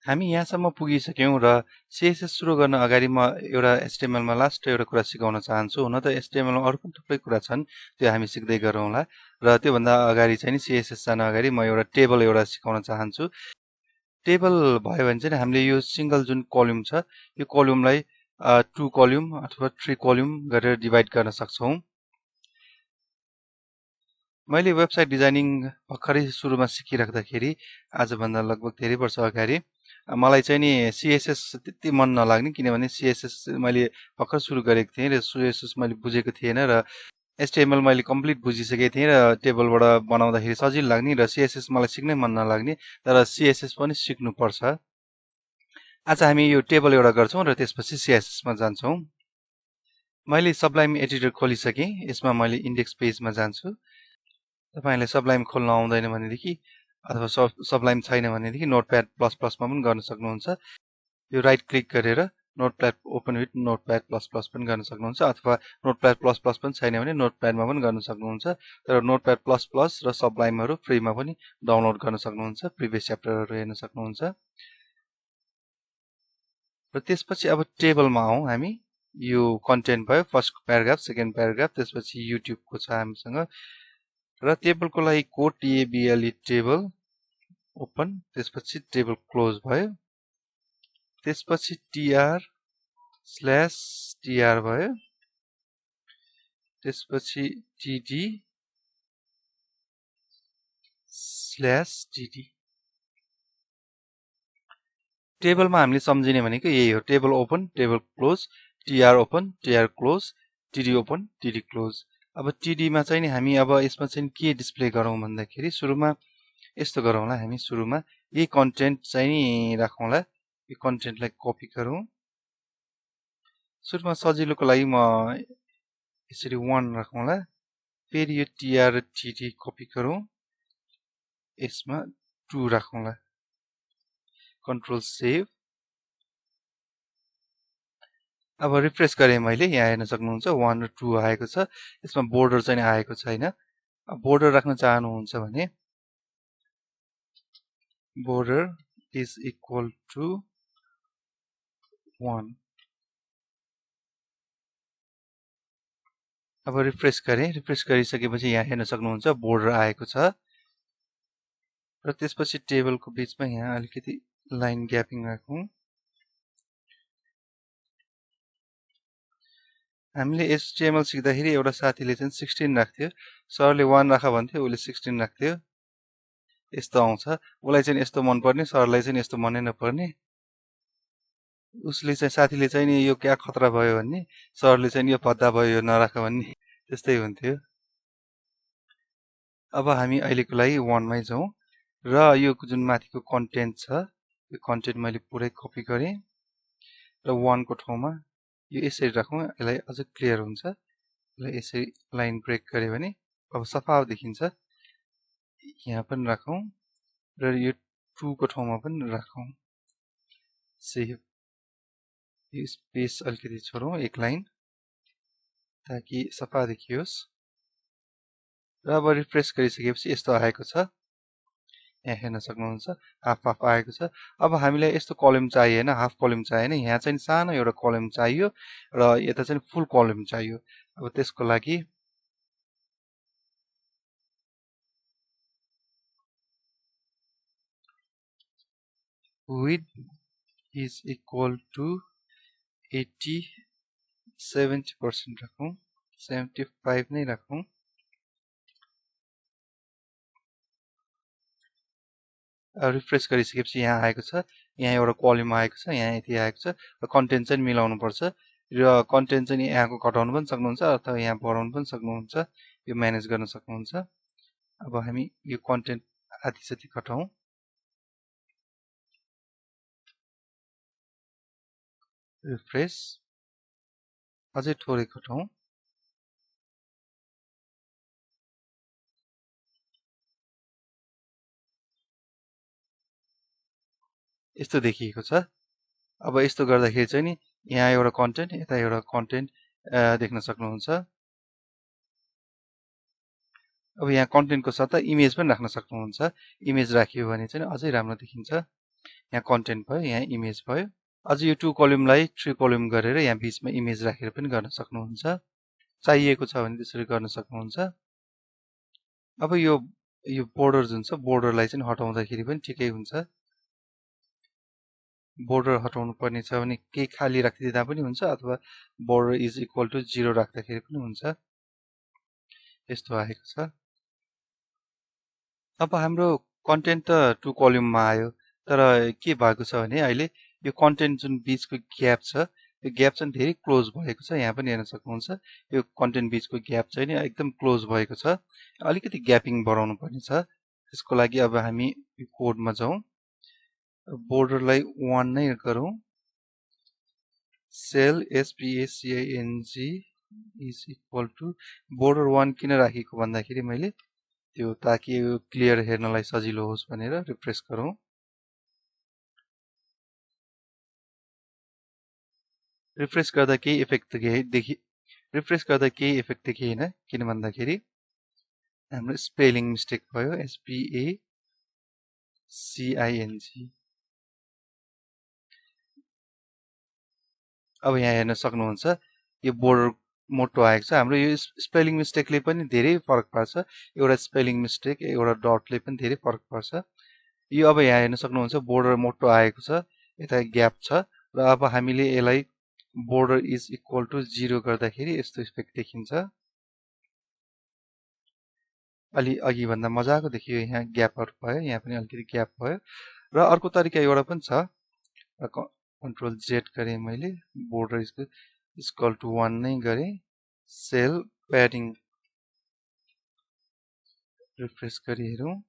हामी यहाँसम्म पुगिसक्यौं र CSS सुरु गर्न अगाडि म एउटा HTML मा लास्ट एउटा कुरा सिकाउन चाहन्छु। हुन त HTML मा अरु पनि थुप्रै कुरा छन्, त्यो हामी सिक्दै गरौँला। र त्यो भन्दा अगाडि चाहिँ नि CSS जान अगाडि म एउटा टेबल एउटा सिकाउन चाहन्छु। टेबल भयो भने चाहिँ हामीले यो सिंगल जुन कलम छ, यो कलमलाई 2 कलम अथवा 3 कलम गरेर डिभाइड गर्न सक्छौं। मैले वेबसाइट डिजाइनिङ भर्खरै सुरुमा सिकिराख्दाखेरि आजभन्दा लगभग धेरै वर्ष अगाडि मलाई चाहिँ नि CSS त्यति मन नलाग्ने, किनभने CSS मैले भर्खर सुरु गरेको थिएँ र CSS मैले बुझेको थिएन र HTML मैले कम्प्लिट बुझिसकेको थिएँ र टेबलबाट बनाउँदाखेरि सजिलो लाग्ने र CSS मलाई सिक्नै मन नलाग्ने, तर CSS पनि सिक्नु पर्छ। आज हामी यो टेबल एउटा गर्छौं र त्यसपछि CSS मा जान्छौं। मैले सबलाइम एडिटर खोलिसकेँ। यसमा मैले इन्डेक्स पेजमा जान्छु। तपाईहरुले सबलाइम खोल्न आउँदैन भनेदेखि अथवा सबलाइम छैन भनेदेखि नोटप्याड प्लस प्लसमा पनि गर्न सक्नुहुन्छ। यो राइट क्लिक गरेर notepad open with notepad plus plus पनि गर्न सक्नुहुन्छ, अथवा नोटप्याड प्लस प्लस पनि छैन भने नोटप्याडमा पनि गर्न सक्नुहुन्छ। तर नोटप्याड प्लस प्लस र सबलाइमहरु फ्रीमा पनि डाउनलोड गर्न सक्नुहुन्छ, प्रिभियस च्याप्टरहरु हेर्न सक्नुहुन्छ। र त्यसपछि अब टेबलमा आउँ हामी। यो कन्टेन्ट भयो, फर्स्ट प्याराग्राफ, सेकेन्ड प्याराग्राफ, त्यसपछि युट्युबको छ हामीसँग। र टेबलको लागि कोड TABLE टेबल ओपन, त्यसपछि टेबल क्लोज भयो। त्यसपछि TR/TR भयो। त्यसपछि TD/TD। टेबलमा हामीले सम्झिने भनेको यही हो, table open, table close, TR open, TR close, TD open, TD close. अब TD मा चाहिँ नि हामी अब यसमा चाहिँ के डिस्प्ले गरौँ भन्दाखेरि सुरुमा यस्तो गरौँला, हामी सुरुमा यही कन्टेन्ट चाहिँ नि राखौँला। यो कन्टेन्टलाई कपी गरौँ। सुरुमा सजिलोको लागि म यसरी 1 राखौँला। फेरि यो TR र TD कपी गरौँ, यसमा 2 राखौँला। Control save. अब रिफ्रेश गरे मैले, यहाँ हेर्न सक्नुहुन्छ 1 र 2 आएको छ। यसमा बोर्डर चाहिँ आएको छैन। अब बोर्डर राख्न चाहनुहुन्छ भने border is equal to 1। अब रिफ्रेश गरे, रिफ्रेश गरिसकेपछि यहाँ हेर्न सक्नुहुन्छ बोर्डर आएको छ। र त्यसपछि टेबलको बीचमा यहाँ अलिकति लाइन ग्यापिङ राखौं। हामीले HTML सिक्दाखेरि एउटा साथीले चाहिँ 16 राख्थ्यो, सरले 1 राख भन्थ्यो, उले 16 राख्थ्यो। यस्तो आउँछ। उलाई चाहिँ यस्तो मन पर्ने, सरलाई चाहिँ यस्तो मनै नपर्ने। उसले चाहिँ साथीले चाहिँ नि यो क्या खतरा भयो भन्ने, सरले चाहिँ यो भद्दा भयो यो नराख भन्ने, त्यस्तै हुन्थ्यो। अब हामी अहिलेको लागि 1 मै जाउँ र यो जुन माथिको कन्टेन्ट छ, यो कन्टेन्ट मैले पुरै कपी गरे र 1 को ठाउँमा यो यसरी राखौँ, यसलाई अझ क्लियर हुन्छ। यसलाई यसरी लाइन ब्रेक गरे भने अब सफा देखिन्छ। यहाँ पनि राखौँ र यो 2 को ठाउँमा पनि राखौँ। सेभ। यो स्पेस अलिकति छोडौँ, एक लाइन, ताकि सफा देखियोस्। र अब रिफ्रेश गरिसकेपछि यस्तो आएको छ। यहाँ हेर्न सक्नुहुन्छ हाफ हाफ आएको छ। अब हामीलाई यस्तो कलम चाहिएन, हाफ कलम चाहिएन, यहाँ चाहिँ सानो एउटा कलम चाहियो र यता चाहिँ फुल कलम चाहियो। अब त्यसको लागि width is equal to 70% राखौं, 75 नै राखौं। रिफ्रेश गरिसकेपछि यहाँ आएको छ, यहाँ एउटा कलम आएको छ, यहाँ यति आएको छ। र कन्टेन्ट चाहिँ मिलाउनु पर्छ र कन्टेन्ट चाहिँ यहाँको घटाउनु पनि सक्नुहुन्छ अथवा यहाँ बढाउनु पनि सक्नुहुन्छ, यो म्यानेज गर्न सक्नुहुन्छ। अब हामी यो कन्टेन्ट आधी जति घटाउँ। रिफ्रेश, अझै थोरै घटाउँ। यस्तो देखिएको छ। अब यस्तो गर्दाखेरि चाहिँ नि यहाँ एउटा कन्टेन्ट, यता एउटा कन्टेन्ट देख्न सक्नुहुन्छ। अब यहाँ कन्टेन्टको सट्टा इमेज पनि राख्न सक्नुहुन्छ। इमेज राखियो भने चाहिँ अझै राम्रो देखिन्छ। यहाँ कन्टेन्ट भयो, यहाँ इमेज भयो। अझ यो 2 कलमलाई 3 कलम गरेर यहाँ बीचमा इमेज राखेर पनि गर्न सक्नुहुन्छ। चाहिएको छ भने त्यसरी गर्न सक्नुहुन्छ। अब यो बोर्डर जुन छ बोर्डरलाई चाहिँ हटाउँदाखेरि पनि ठिकै हुन्छ। बोर्डर हटाउनु पर्ने छ भने केही खाली राखिदिँदा पनि हुन्छ अथवा बोर्डर इज इक्वल टु 0 राख्दाखेरि पनि हुन्छ। यस्तो आएको छ। अब हाम्रो कन्टेन्ट त 2 कलममा आयो, तर के भएको छ भने अहिले यो कन्टेन्ट जुन बीचको ग्याप छ यो ग्याप चाहिँ धेरै क्लोज भएको छ। यहाँ पनि हेर्न सक्नुहुन्छ यो कन्टेन्ट बीचको ग्याप चाहिँ नि एकदम क्लोज भएको छ। अलिकति ग्यापिङ बढाउनु पर्ने छ। त्यसको लागि अब हामी यो कोडमा जाउँ, बोर्डरलाई 1 नै गरौँ। Cell SPACING is equal to border 1 किन राखेको भन्दाखेरि मैले त्यो ताकि यो क्लियर हेर्नलाई सजिलो होस् भनेर। रिफ्रेस गरौँ। रिफ्रेस गर्दा केही इफेक्ट रिफ्रेस गर्दा केही इफेक्ट देखिएन, किन भन्दाखेरि हाम्रो स्पेलिङ मिस्टेक भयो। SPACING। अब यहाँ हेर्न सक्नुहुन्छ यो बोर्डर मोटो आएको छ। हाम्रो यो स्पेलिङ मिस्टेकले पनि धेरै फरक पार्छ। एउटा स्पेलिङ मिस्टेक एउटा डटले पनि धेरै फरक पार्छ। यो अब यहाँ हेर्न सक्नुहुन्छ बोर्डर मोटो आएको छ, यता ग्याप छ र अब हामीले यसलाई बोर्डर इज इक्वल टु 0 गर्दाखेरि यस्तो इफेक्ट देखिन्छ। अलि अघि भन्दा मजाको देखियो। यहाँ ग्यापहरू भयो, यहाँ पनि अलिकति ग्याप भयो। र अर्को तरिका एउटा पनि छ, कन्ट्रोल Z गरेँ मैले, बोर्डर इक्वल टु 1 नै गरेँ। सेल प्याडिङ रिफ्रेस गरी हेरौँ।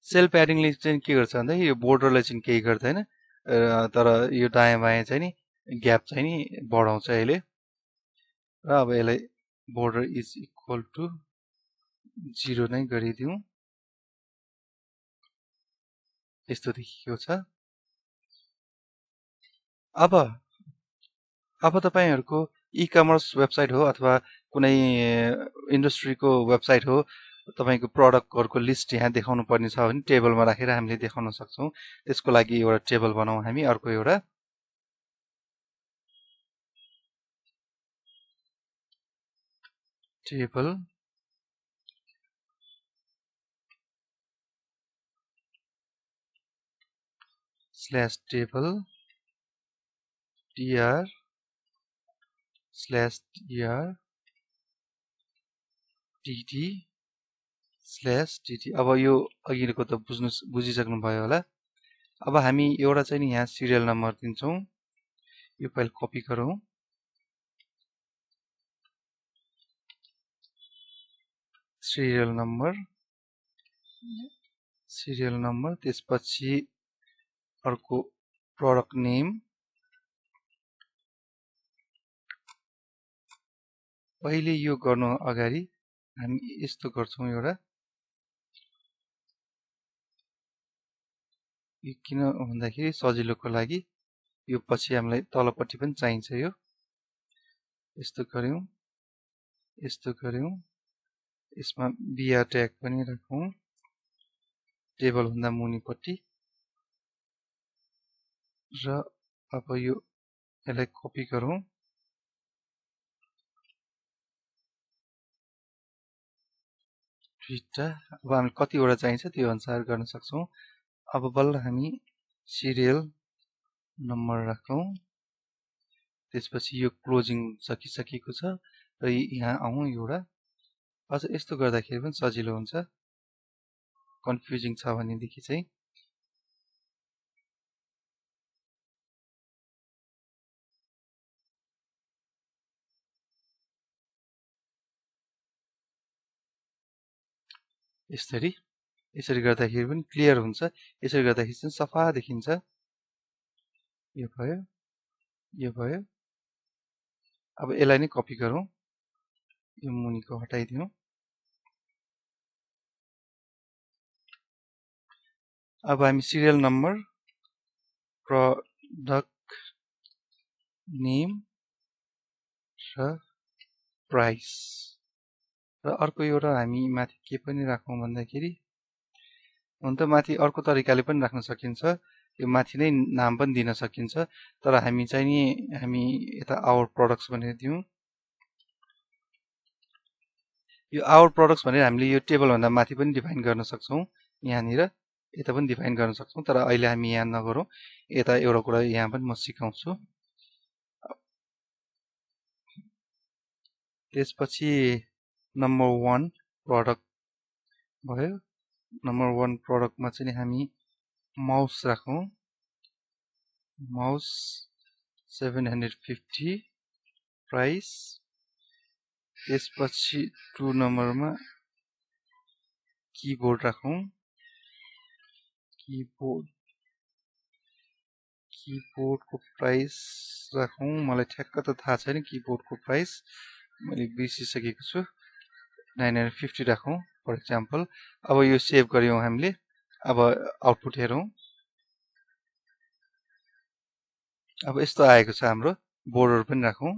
सेल प्याडिङले चाहिँ के गर्छ भन्दा यो बोर्डरलाई चाहिँ केही गर्दैन, तर यो दायाँ बायाँ चाहिँ नि ग्याप चाहिँ नि बढाउँछ यसले। र अब यसलाई बोर्डर इज इक्वल टु 0 नै गरिदिउँ। यस्तो देखिएको छ। अब तपाईहरुको ई-कमर्स वेबसाइट हो अथवा कुनै इन्डस्ट्रीको वेबसाइट हो, तपाईको प्रोडक्टहरुको लिस्ट यहाँ देखाउनु पर्ने छ भने टेबलमा राखेर हामीले देखाउन सक्छौं। त्यसको लागि एउटा टेबल बनाऊ हामी। अर्को एउटा table slash table tr slash tr tt slash tt। अब यो अघिको त बुझिसक्नु भयो होला। अब हामी एउटा चाहिँ नि यहाँ सिरियल नम्बर दिन्छौं। यो फाइल कपी गरौँ। सिरियल नम्बर त्यसपछि अर्को प्रोडक्ट नेम। पहिले यो गर्नु अगाडि हामी यस्तो गर्छौं एउटा, यो किन भन्दाखेरि सजिलोको लागि यो पछि हामीलाई तलपट्टि पनि चाहिन्छ। यो यस्तो गर्यौं, यस्तो गर्यौं। यसमा बिआर ट्याग पनि राखौं टेबल भन्दा मुनिपट्टि। र अब यो यसलाई कपी गरौँ। दुईटा। अब हामी कतिवटा चाहिन्छ त्यो अनुसार गर्न सक्छौं। अब बल्ल हामी सिरियल नम्बर राखौं। त्यसपछि यो क्लोजिङ सकिसकेको छ र यहाँ आउँ एउटा। अझ यस्तो गर्दाखेरि पनि सजिलो हुन्छ। कन्फ्युजिङ छ भनेदेखि चाहिँ यसरी गर्दाखेरि पनि क्लियर हुन्छ। यसरी गर्दाखेरि चाहिँ सफा देखिन्छ। यो भयो, यो भयो। अब यसलाई नै कपी गरौँ। यो मुनिको हटाइदिउँ। अब हामी सिरियल नम्बर, प्रोडक्ट नेम र प्राइस र अर्को एउटा हामी माथि के पनि राखौं भन्दाखेरि हुन त माथि अर्को तरिकाले पनि राख्न सकिन्छ, यो माथि नै नाम पनि दिन सकिन्छ, तर हामी चाहिँ नि हामी यता आवर प्रोडक्ट्स भनेर दिउँ। यो आवर प्रोडक्ट्स भनेर हामीले यो टेबलभन्दा माथि पनि डिफाइन गर्न सक्छौँ, यहाँनिर यता पनि डिफाइन गर्न सक्छौँ, तर अहिले हामी यहाँ नगरौँ, यता एउटा कुरा यहाँ पनि म सिकाउँछु। त्यसपछि नम्बर 1 प्रोडक्ट भयो। नम्बर 1 प्रोडक्टमा चाहिँ हामी माउस राखौँ, माउस 750 प्राइस। त्यसपछि 2 नम्बरमा कीबोर्ड राखौँ, कीबोर्डको प्राइस राखौँ, मलाई ठ्याक्क त थाहा छैन कीबोर्डको प्राइस, मैले बिर्सिसकेको छु, 950 राखौँ फर एक्जाम्पल। अब यो सेभ गर्यौँ हामीले, अब आउटपुट हेरौँ। अब यस्तो आएको छ हाम्रो। बोर्डर पनि राखौँ,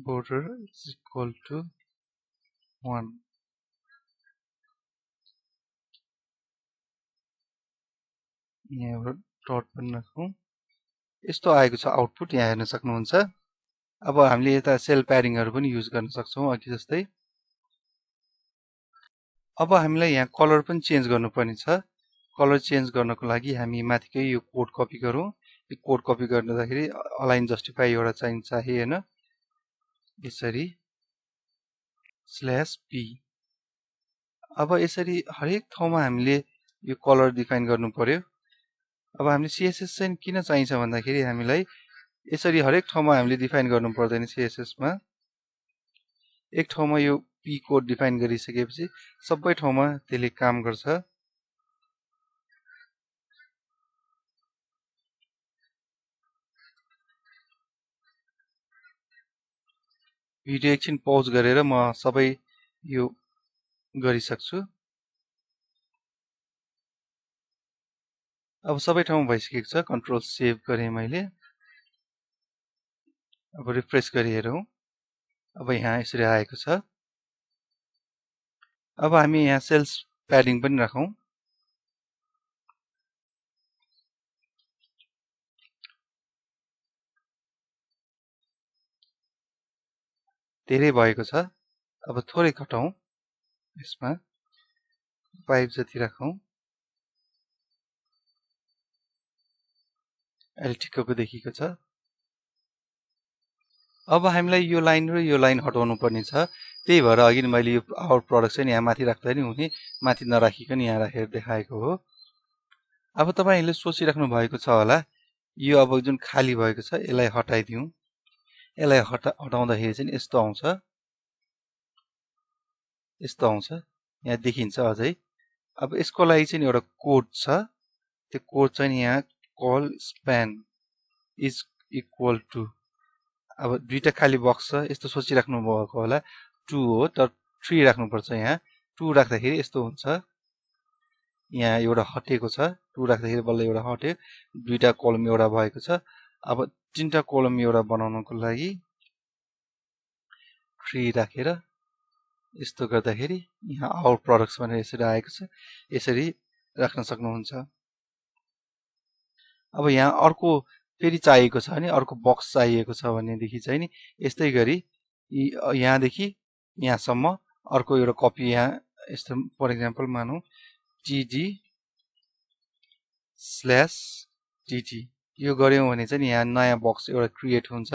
border is equal to 1। यहाँ एउटा डट पनि राखौँ। यस्तो आएको छ आउटपुट, यहाँ हेर्न सक्नुहुन्छ। अब हामीले यता सेल प्याडिङहरू पनि युज गर्न सक्छौँ अघि जस्तै। अब हामीलाई यहाँ कलर पनि चेन्ज गर्नुपर्ने छ। कलर चेन्ज गर्नको लागि हामी माथिकै यो कोड कपी गरौँ। यो कोड कपी गर्दाखेरि अलाइन जस्टिफाई एउटा चाहिन्छ हैन, यसरी /p। अब यसरी हरेक ठाउँमा हामीले यो कलर डिफाइन गर्नु पर्यो। अब हामीले CSS चाहिँ किन चाहिन्छ भन्दाखेरि हामीलाई यसरी हरेक ठाउँमा हामीले डिफाइन गर्नु पर्दैन। CSS मा एक ठाउँमा यो p कोड डिफाइन गरिसकेपछि सबै ठाउँमा त्यसले काम गर्छ। भिडियो एकछिन पौज गरेर म सबै यो गरिसक्छु। अब सबै ठाउँमा भइसकेको छ, कन्ट्रोल सेभ गरेँ मैले। अब रिफ्रेश गरी हेरौँ, अब यहाँ यसरी आएको छ। अब हामी यहाँ सेल्स प्याडिङ पनि राखौँ। धेरै भएको छ, अब थोरै घटाउँ, यसमा 5 जति राखौँ। अहिले ठिक्कको देखिएको छ। अब हामीलाई यो लाइन र यो लाइन हटाउनु पर्ने छ, त्यही भएर अघि मैले यो आवर प्रोडक्ट चाहिँ यहाँ माथि राख्दा नि हुने, माथि नराखिकन यहाँ राखेर देखाएको हो। अब तपाईहरुले सोचिराख्नु भएको छ होला, यो अब जुन खाली भएको छ यसलाई हटाइदिउँ। यसलाई हटाउँदाखेरि चाहिँ यस्तो आउँछ, यस्तो आउँछ, यहाँ देखिन्छ अझै। अब यसको लागि चाहिँ एउटा कोड छ, त्यो कोड चाहिँ यहाँ col span is equal to, अब दुईटा खाली बक्स छ, यस्तो सोचिराख्नु भएको होला 2 हो, तर 3 राख्नुपर्छ। यहाँ 2 राख्दाखेरि यस्तो हुन्छ, यहाँ एउटा हटेको छ, 2 राख्दाखेरि बल्ल एउटा हट्यो, दुईटा कलम एउटा भएको छ। अब तीनटा कलम एउटा बनाउनको लागि 3 राखेर यस्तो गर्दाखेरि यहाँ आवर प्रोडक्ट्स भनेर यसरी आएको छ, यसरी राख्न सक्नुहुन्छ। अब यहाँ अर्को फेरि चाहिएको छ भने, अर्को बक्स चाहिएको छ भनेदेखि चाहिँ नि यस्तै गरी यहाँदेखि यहाँसम्म अर्को एउटा कपी यहाँ यस्तो फर एक्जाम्पल मानौँ td/tt, यो गर्यौं भने चाहिँ यहाँ नयाँ बक्स एउटा क्रिएट हुन्छ।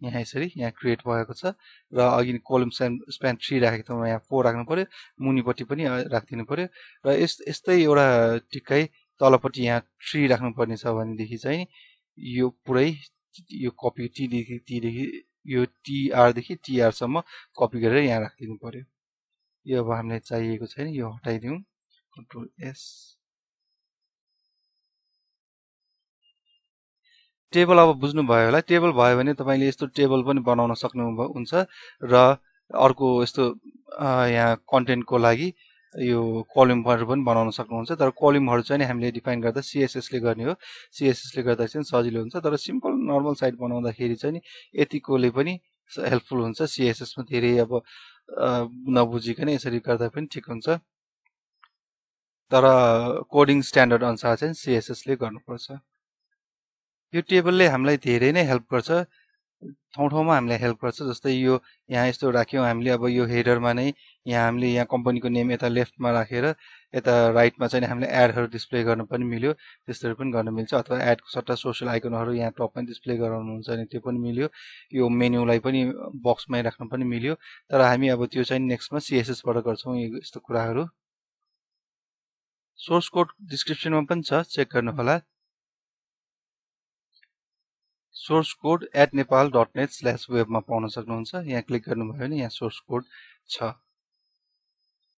यहाँ यसरी यहाँ क्रिएट भएको छ र अघि कोलम स्प्यान 3 राखेको ठाउँमा यहाँ 4 राख्नु पर्यो, मुनिपट्टि पनि राखिदिनु पर्यो र यस्तै एउटा टिक्कै तलपट्टि यहाँ 3 राख्नु पर्ने छ भनेदेखि चाहिँ यो पुरै यो कपी टीदेखि यो tr देखि tr सम्म कपी गरेर यहाँ राखिदिनु पर्यो। यो अब हामीलाई चाहिएको छैन, यो हटाइदिउँ, कन्ट्रोल एस। टेबल अब बुझ्नु भयो होला। टेबल भयो भने तपाईले यस्तो टेबल पनि बनाउन सक्नुहुन्छ र अर्को यस्तो यहाँ कन्टेन्टको लागि यो कलमहरु पनि बनाउन सक्नुहुन्छ। तर कलमहरु चाहिँ हामीले डिफाइन गर्दा CSS ले गर्ने हो, CSS ले गर्दा चाहिँ सजिलो हुन्छ। तर सिम्पल नर्मल साइट बनाउँदाखेरि चाहिँ यतिकोले पनि हेल्पफुल हुन्छ। CSS मा धेरै अब नबुझिकन यसरी गर्दा पनि ठिक हुन्छ। तर कोडिङ स्ट्यान्डर्ड अनुसार चाहिँ CSS ले गर्नुपर्छ। यो टेबलले हामीलाई धेरै नै हेल्प गर्छ, ठाउँ ठाउँमा हामीलाई हेल्प गर्छ। जस्तै यो यहाँ यस्तो राख्यौँ हामीले, अब यो हेडरमा नै यहाँ हामीले यहाँ कम्पनीको नेम यता लेफ्टमा राखेर यता राइटमा चाहिँ हामीले एडहरू डिस्प्ले गर्न पनि मिल्यो, त्यस्तोहरू पनि गर्न मिल्छ। अथवा एडको सट्टा सोसियल आइकनहरू यहाँ टपमा डिस्प्ले गराउनुहुन्छ भने त्यो पनि मिल्यो। यो मेन्युलाई पनि बक्समै राख्न पनि मिल्यो। तर हामी अब त्यो चाहिँ नेक्स्टमा CSS बाट गर्छौँ यस्तो कुराहरू। सोर्स कोड डिस्क्रिप्सनमा पनि छ, चेक गर्नु होला। सोर्स कोड @nepal.net/web मा पाउन सक्नुहुन्छ। यहाँ क्लिक गर्नुभयो भने यहाँ सोर्स कोड छ।